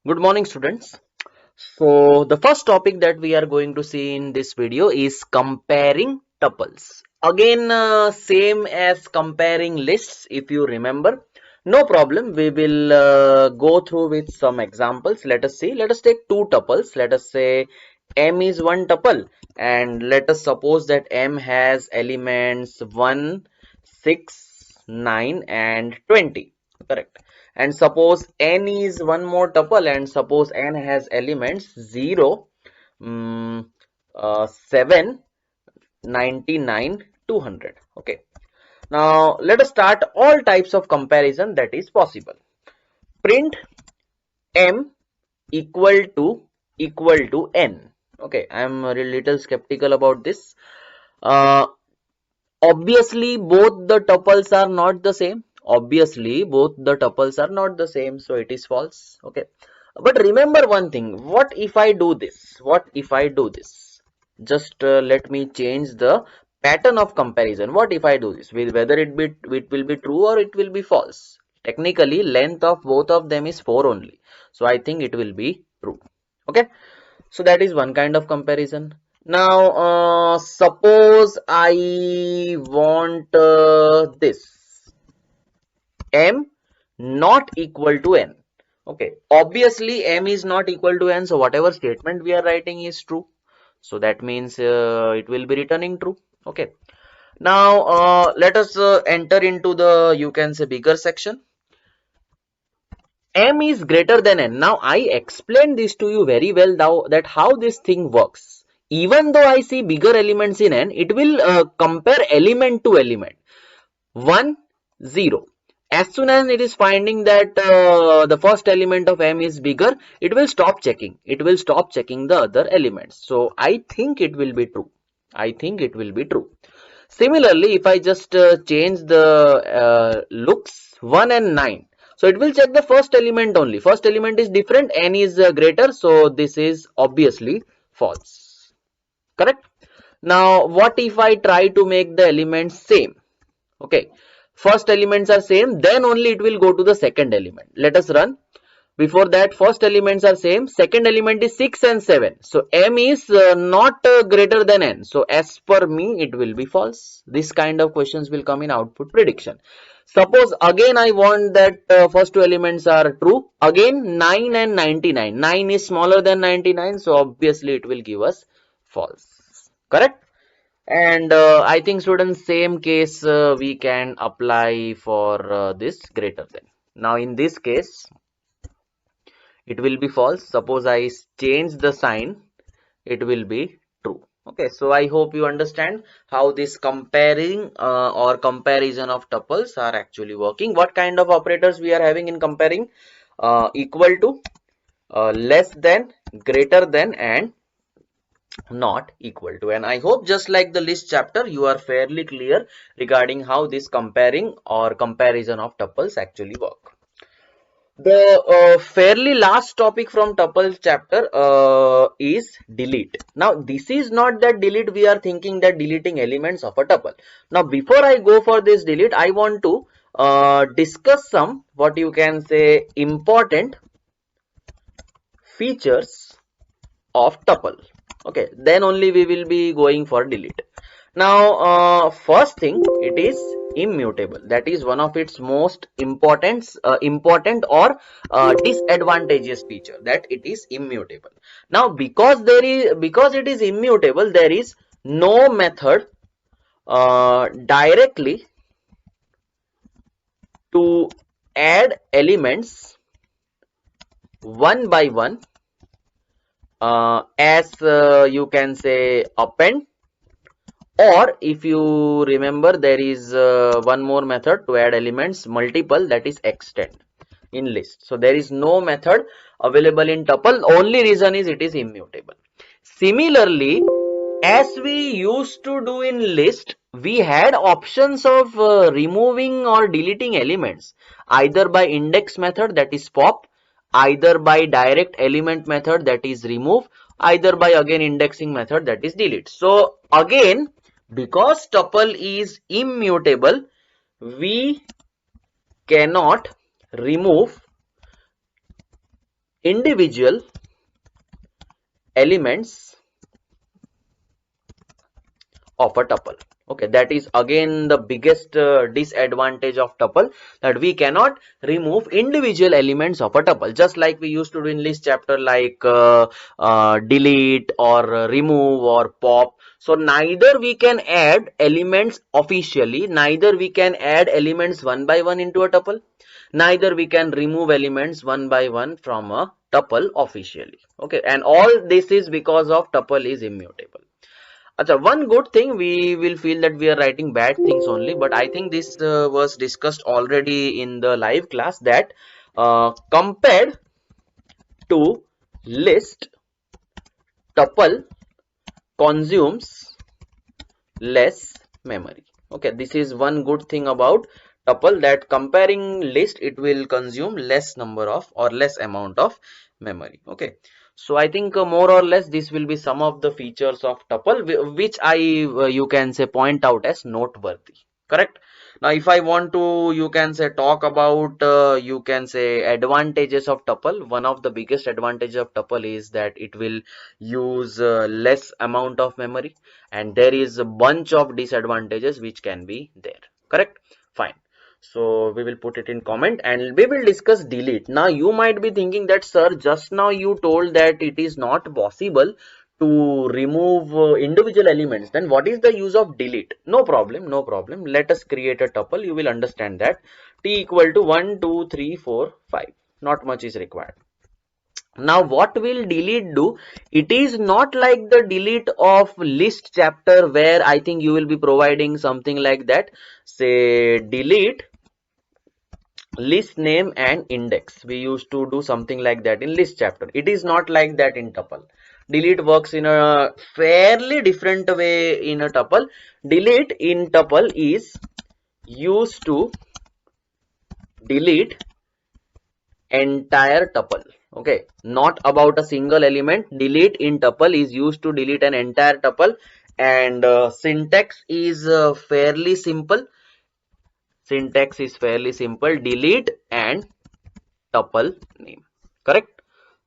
Good morning, students. So the first topic that we are going to see in this video is comparing tuples. Again, same as comparing lists, if you remember. No problem. We will go through with some examples. Let us see. Let us take two tuples. Let us say M is one tuple, and let us suppose that M has elements 1, 6, 9, and 20. Correct. And suppose n is one more tuple, and suppose n has elements 0, 7, 99, 200. Okay, now let us start all types of comparison that is possible. Print m equal to n. Okay, I am a little skeptical about this. uh, Obviously both the tuples are not the same. Obviously both the tuples are not the same, so it is false. Okay, but remember one thing. What if I do this? What if I do this? Just let me change the pattern of comparison. What if I do this? Whether it will be true or it will be false. Technically length of both of them is 4 only, so I think it will be true. Okay, so that is one kind of comparison. Now suppose I want this m not equal to n. Okay, obviously m is not equal to n, so whatever statement we are writing is true, so that means it will be returning true. Okay, now let us enter into the, you can say, bigger section. M is greater than n. Now I explained this to you very well now, that how this thing works. Even though I see bigger elements in n, it will compare element to element. 1, 0. As soon as it is finding that the first element of m is bigger, it will stop checking. It will stop checking the other elements. So I think it will be true. I think it will be true. Similarly, if I just change the looks 1 and 9, so it will check the first element only. First element is different, n is greater, so this is obviously false. Correct? Now, what if I try to make the elements same? Okay, first elements are same, then only it will go to the second element. Let us run. Before that, first elements are same, second element is 6 and 7, so m is not greater than n, so as per me it will be false. This kind of questions will come in output prediction. Suppose again I want that first two elements are true, again 9 and 99. 9 is smaller than 99, so obviously it will give us false. Correct? And I think, students, same case we can apply for this greater than. Now in this case it will be false. Suppose I change the sign, it will be true. Okay, so I hope you understand how this comparing or comparison of tuples are actually working. What kind of operators we are having in comparing? Equal to, less than, greater than, and not equal to. And I hope, just like the list chapter, you are fairly clear regarding how this comparing or comparison of tuples actually work. The fairly last topic from tuple chapter is delete. Now this is not that delete we are thinking that deleting elements of a tuple. Now before I go for this delete, I want to discuss some, what you can say, important features of tuple. Okay, then only we will be going for delete. Now first thing, it is immutable. That is one of its most important or disadvantageous feature, that it is immutable. Now because it is immutable, there is no method directly to add elements one by one, as you can say, append, or if you remember, there is one more method to add elements multiple, that is extend in list. So there is no method available in tuple. Only reason is it is immutable. Similarly, as we used to do in list, we had options of removing or deleting elements either by index method, that is pop, either by direct element method, that is remove, either by again indexing method, that is delete. So again, because tuple is immutable, we cannot remove individual elements of a tuple. Okay, that is again the biggest disadvantage of tuple, that we cannot remove individual elements of a tuple, just like we used to do in list chapter, like delete or remove or pop. So neither we can add elements officially, neither we can add elements one by one into a tuple, neither we can remove elements one by one from a tuple officially. Okay, and all this is because of tuple is immutable. Achha, one good thing, we will feel that we are writing bad things only, but I think this was discussed already in the live class, that compared to list, tuple consumes less memory. Okay, this is one good thing about tuple, that comparing list, it will consume less number of or less amount of memory. Okay, so I think more or less this will be some of the features of tuple which I you can say point out as noteworthy. Correct. Now if I want to, you can say, talk about you can say advantages of tuple, one of the biggest advantage of tuple is that it will use less amount of memory, and there is a bunch of disadvantages which can be there. Correct. Fine. So we will put it in comment and we will discuss delete. Now you might be thinking that, sir, just now you told that it is not possible to remove individual elements, then what is the use of delete? No problem, no problem. Let us create a tuple. You will understand that t equal to 1 2 3 4 5, not much is required. Now what will delete do? It is not like the delete of list chapter, where I think you will be providing something like that, say delete list name and index. We used to do something like that in list chapter. It is not like that in tuple. Delete works in a fairly different way in a tuple. Delete in tuple is used to delete entire tuple. Okay, not about a single element. Delete in tuple is used to delete an entire tuple, and syntax is fairly simple. Syntax is fairly simple. Delete and tuple name. Correct.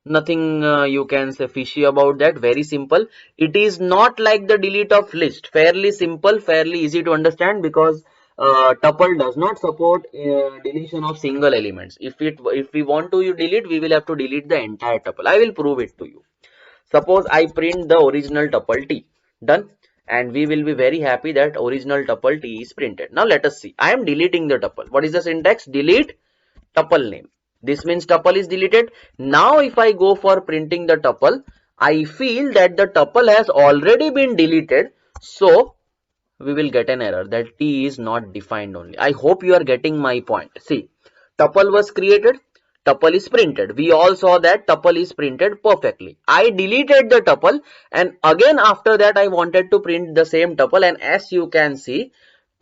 Nothing you can say fishy about that. Very simple. It is not like the delete of list. Fairly simple, fairly easy to understand, because tuple does not support deletion of single elements. If we want to delete, we will have to delete the entire tuple. I will prove it to you. Suppose I print the original tuple t. Done. And we will be very happy that original tuple t is printed. Now let us see. I am deleting the tuple. What is the syntax? Delete tuple name. This means tuple is deleted. Now if I go for printing the tuple, I feel that the tuple has already been deleted. So we will get an error that t is not defined only. I hope you are getting my point. See, tuple was created, tuple is printed. We all saw that tuple is printed perfectly. I deleted the tuple, and again after that I wanted to print the same tuple, and as you can see,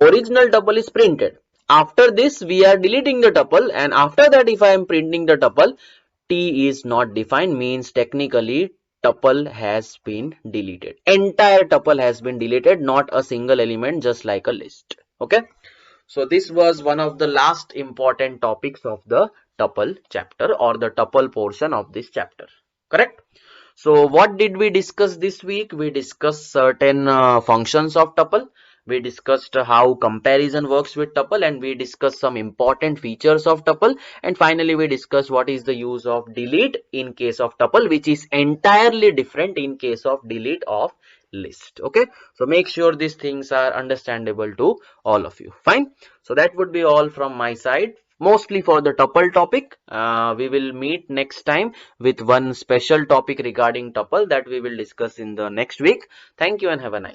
original tuple is printed. After this we are deleting the tuple, and after that if I am printing the tuple, t is not defined, means technically tuple has been deleted. Entire tuple has been deleted, not a single element, just like a list. Okay. So this was one of the last important topics of the tuple chapter, or the tuple portion of this chapter. Correct. So what did we discuss this week? We discussed certain functions of tuple. We discussed how comparison works with tuple, and we discussed some important features of tuple. And finally, we discussed what is the use of delete in case of tuple, which is entirely different in case of delete of list. Okay, so make sure these things are understandable to all of you. Fine. So that would be all from my side, mostly for the tuple topic. We will meet next time with one special topic regarding tuple that we will discuss in the next week. Thank you and have a nice